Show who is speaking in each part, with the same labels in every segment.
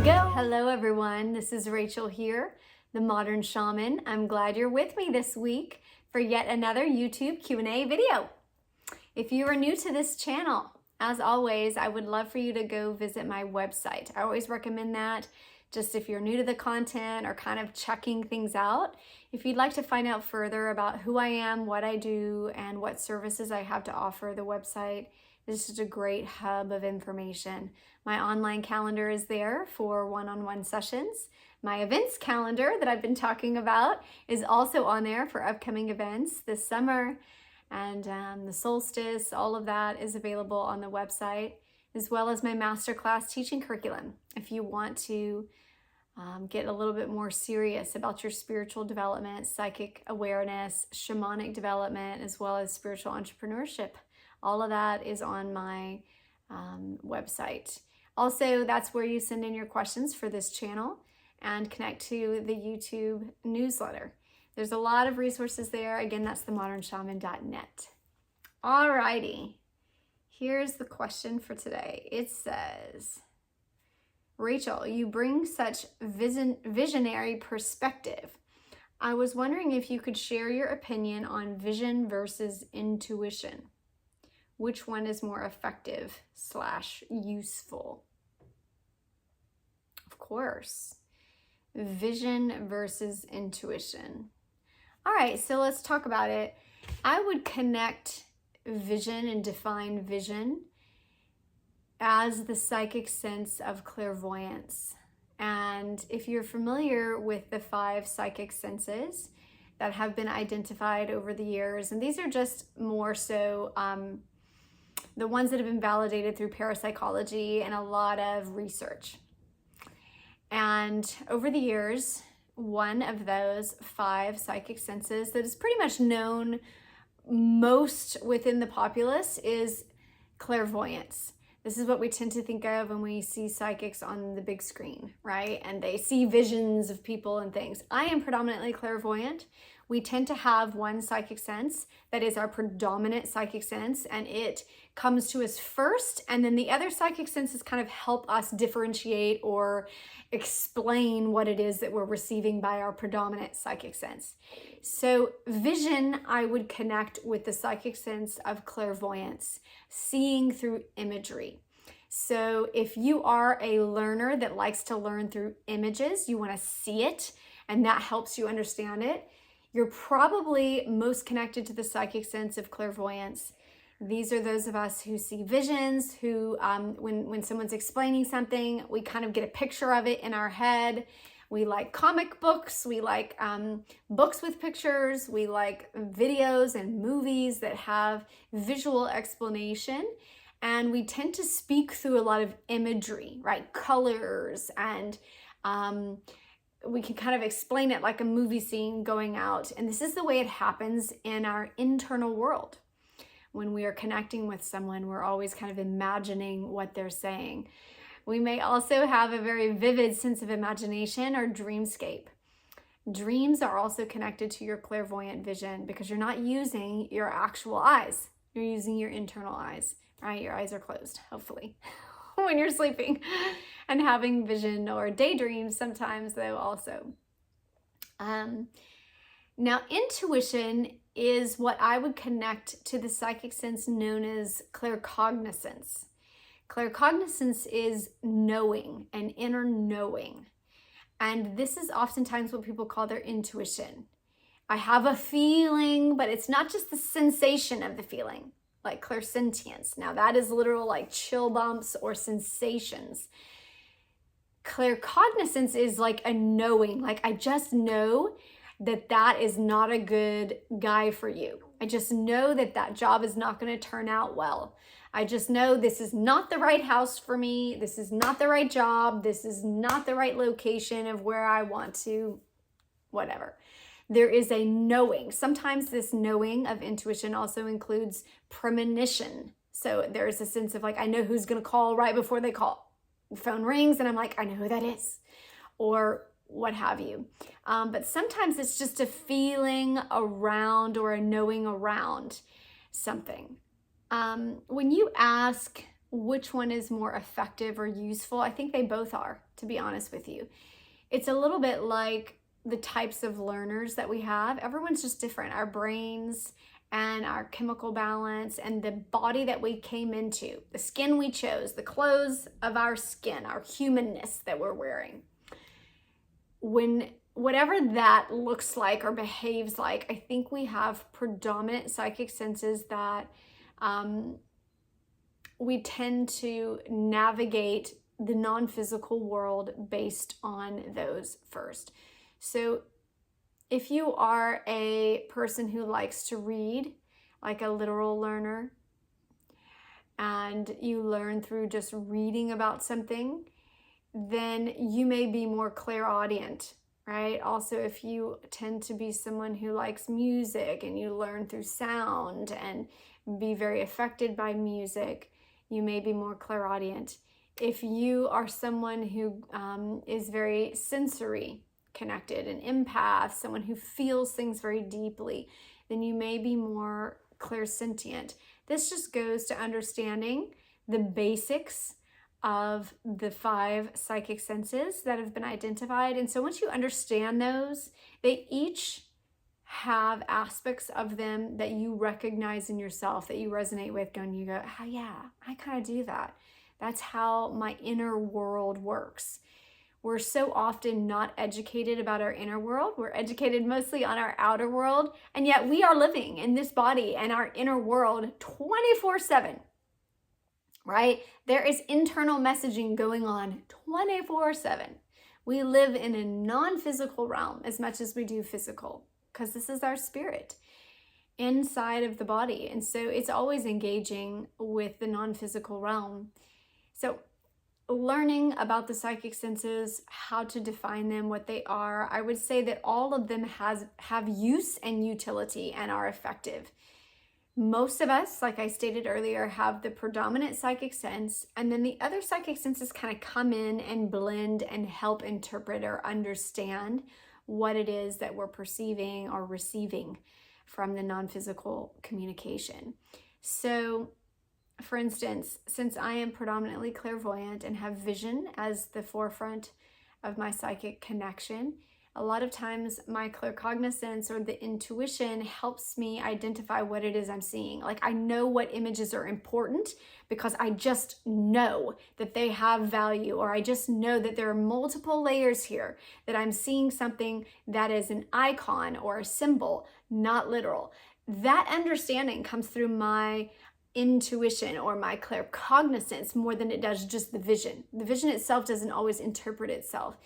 Speaker 1: go. Hello everyone, this is Rachel here, the Modern Shaman. I'm glad you're with me this week for yet another YouTube Q&A video. If you are new to this channel, as always, I would love for you to go visit my website. I always recommend that, just if you're new to the content or kind of checking things out. If you'd like to find out further about who I am, what I do, and what services I have to offer, the website is just a great hub of information. My online calendar is there for one-on-one sessions. My events calendar that I've been talking about is also on there for upcoming events this summer, and the solstice. All of that is available on the website, as well as my masterclass teaching curriculum. If you want to get a little bit more serious about your spiritual development, psychic awareness, shamanic development, as well as spiritual entrepreneurship, all of that is on my website. Also, that's where you send in your questions for this channel and connect to the YouTube newsletter. There's a lot of resources there. Again, that's themodernshaman.net. Alrighty, here's the question for today. It says, Rachel, you bring such visionary perspective. I was wondering if you could share your opinion on vision versus intuition. Which one is more effective / useful? Of course, vision versus intuition. All right, so let's talk about it. I would connect vision and define vision as the psychic sense of clairvoyance. And if you're familiar with the 5 psychic senses that have been identified over the years, and these are just more so the ones that have been validated through parapsychology and a lot of research. And over the years, one of those 5 psychic senses that is pretty much known most within the populace is clairvoyance. This is what we tend to think of when we see psychics on the big screen, right? And they see visions of people and things. I am predominantly clairvoyant. We tend to have one psychic sense that is our predominant psychic sense, and it comes to us first, and then the other psychic senses kind of help us differentiate or explain what it is that we're receiving by our predominant psychic sense. So vision, I would connect with the psychic sense of clairvoyance, seeing through imagery. So if you are a learner that likes to learn through images, you want to see it, and that helps you understand it, you're probably most connected to the psychic sense of clairvoyance. These are those of us who see visions, who when someone's explaining something, we kind of get a picture of it in our head. We like comic books, we like books with pictures, we like videos and movies that have visual explanation. And we tend to speak through a lot of imagery, right? Colors, and we can kind of explain it like a movie scene going out. And this is the way it happens in our internal world. When we are connecting with someone, we're always kind of imagining what they're saying. We may also have a very vivid sense of imagination or dreamscape. Dreams are also connected to your clairvoyant vision because you're not using your actual eyes. You're using your internal eyes, right? Your eyes are closed, hopefully, when you're sleeping and having vision or daydreams sometimes, though, also. Now, intuition is what I would connect to the psychic sense known as claircognizance. Claircognizance is knowing, an inner knowing. And this is oftentimes what people call their intuition. I have a feeling, but it's not just the sensation of the feeling, like clairsentience. Now that is literal like chill bumps or sensations. Claircognizance is like a knowing, like I just know that that is not a good guy for you. I just know that that job is not going to turn out well. I just know this is not the right house for me. This is not the right job. This is not the right location of where I want to, whatever. There is a knowing. Sometimes this knowing of intuition also includes premonition. So there's a sense of like, I know who's going to call right before they call. The phone rings and I'm like, I know who that is. Or what have you. But sometimes it's just a feeling around or a knowing around something. When you ask which one is more effective or useful. I think they both are, to be honest with you. It's a little bit like the types of learners that we have. Everyone's just different. Our brains and our chemical balance and the body that we came into, the skin we chose, the clothes of our skin, our humanness that we're wearing. When whatever that looks like or behaves like, I think we have predominant psychic senses that we tend to navigate the non-physical world based on those first. So if you are a person who likes to read, like a literal learner, and you learn through just reading about something, then you may be more clairaudient, right? Also, if you tend to be someone who likes music and you learn through sound and be very affected by music, you may be more clairaudient. If you are someone who is very sensory connected, an empath, someone who feels things very deeply, then you may be more clairsentient. This just goes to understanding the basics of the 5 psychic senses that have been identified. And so once you understand those, they each have aspects of them that you recognize in yourself, that you resonate with, going, you go, oh yeah, I kind of do that. That's how my inner world works. We're so often not educated about our inner world. We're educated mostly on our outer world, and yet we are living in this body and our inner world 24/7, right? There is internal messaging going on 24/7. We live in a non-physical realm as much as we do physical, because this is our spirit inside of the body. And so it's always engaging with the non-physical realm. So learning about the psychic senses, how to define them, what they are, I would say that all of them have use and utility and are effective. Most of us, like I stated earlier, have the predominant psychic sense, and then the other psychic senses kind of come in and blend and help interpret or understand what it is that we're perceiving or receiving from the non-physical communication. So for instance, since I am predominantly clairvoyant and have vision as the forefront of my psychic connection, a lot of times my claircognizance or the intuition helps me identify what it is I'm seeing. Like I know what images are important because I just know that they have value, or I just know that there are multiple layers here, that I'm seeing something that is an icon or a symbol, not literal. That understanding comes through my intuition or my claircognizance more than it does just the vision. The vision itself doesn't always interpret itself.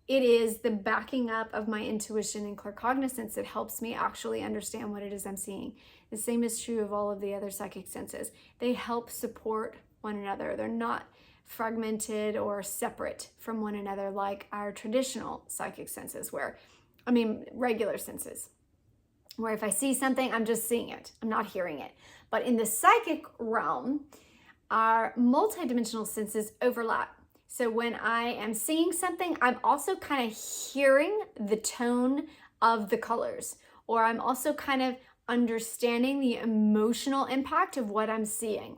Speaker 1: It is the backing up of my intuition and claircognizance that helps me actually understand what it is I'm seeing. The same is true of all of the other psychic senses. They help support one another. They're not fragmented or separate from one another like our traditional psychic senses, regular senses, where if I see something, I'm just seeing it. I'm not hearing it. But in the psychic realm, our multidimensional senses overlap. So when I am seeing something, I'm also kind of hearing the tone of the colors, or I'm also kind of understanding the emotional impact of what I'm seeing.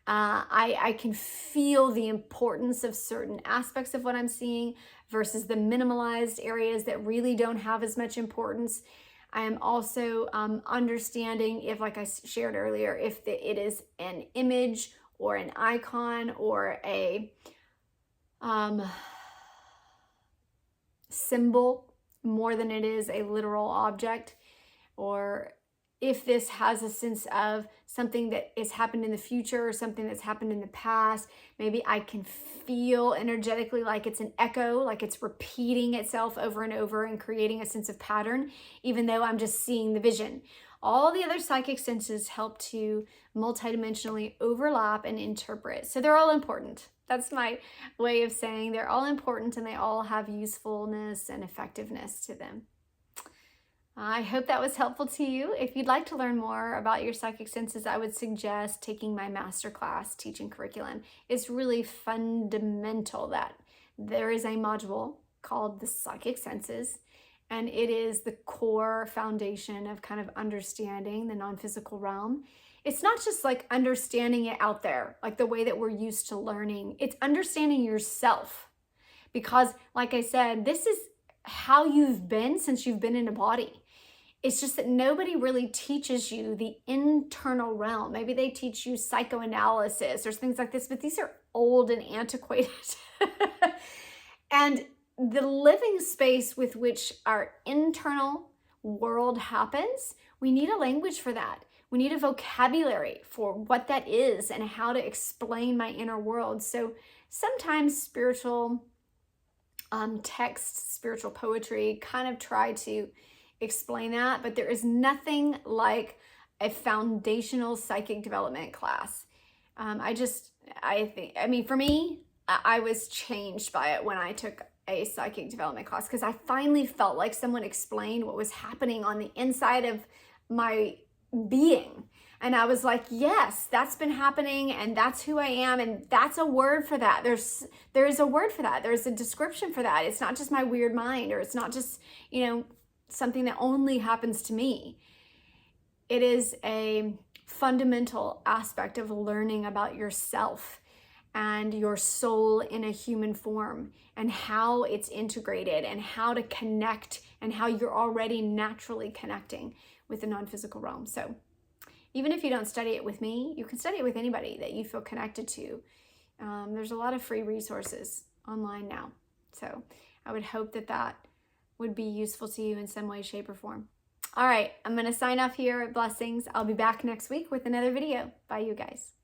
Speaker 1: I can feel the importance of certain aspects of what I'm seeing versus the minimalized areas that really don't have as much importance. I am also understanding if, like I shared earlier, if it is an image or an icon or a symbol more than it is a literal object, or if this has a sense of something that has happened in the future or something that's happened in the past. Maybe I can feel energetically like it's an echo, like it's repeating itself over and over and creating a sense of pattern, even though I'm just seeing the vision. All the other psychic senses help to multidimensionally overlap and interpret. So they're all important. That's my way of saying they're all important, and they all have usefulness and effectiveness to them. I hope that was helpful to you. If you'd like to learn more about your psychic senses, I would suggest taking my masterclass teaching curriculum. It's really fundamental that there is a module called the psychic senses, and it is the core foundation of kind of understanding the non-physical realm. it's not just like understanding it out there, like the way that we're used to learning. It's understanding yourself. Because like I said, this is how you've been since you've been in a body. It's just that nobody really teaches you the internal realm. Maybe they teach you psychoanalysis or things like this, but these are old and antiquated. And the living space with which our internal world happens, we need a language for that. We need a vocabulary for what that is and how to explain my inner world. So sometimes spiritual texts, spiritual poetry kind of try to explain that, but there is nothing like a foundational psychic development class. For me, I was changed by it when I took a psychic development class, because I finally felt like someone explained what was happening on the inside of my being. And I was like, yes, that's been happening, and that's who I am, and that's a word for that. There is a word for that. There's a description for that. It's not just my weird mind, or it's not just, something that only happens to me. It is a fundamental aspect of learning about yourself and your soul in a human form, and how it's integrated, and how to connect, and how you're already naturally connecting with the non-physical realm. So even if you don't study it with me, you can study it with anybody that you feel connected to. There's a lot of free resources online now. So I would hope that would be useful to you in some way, shape, or form. All right, I'm going to sign off here. Blessings. I'll be back next week with another video. Bye, you guys.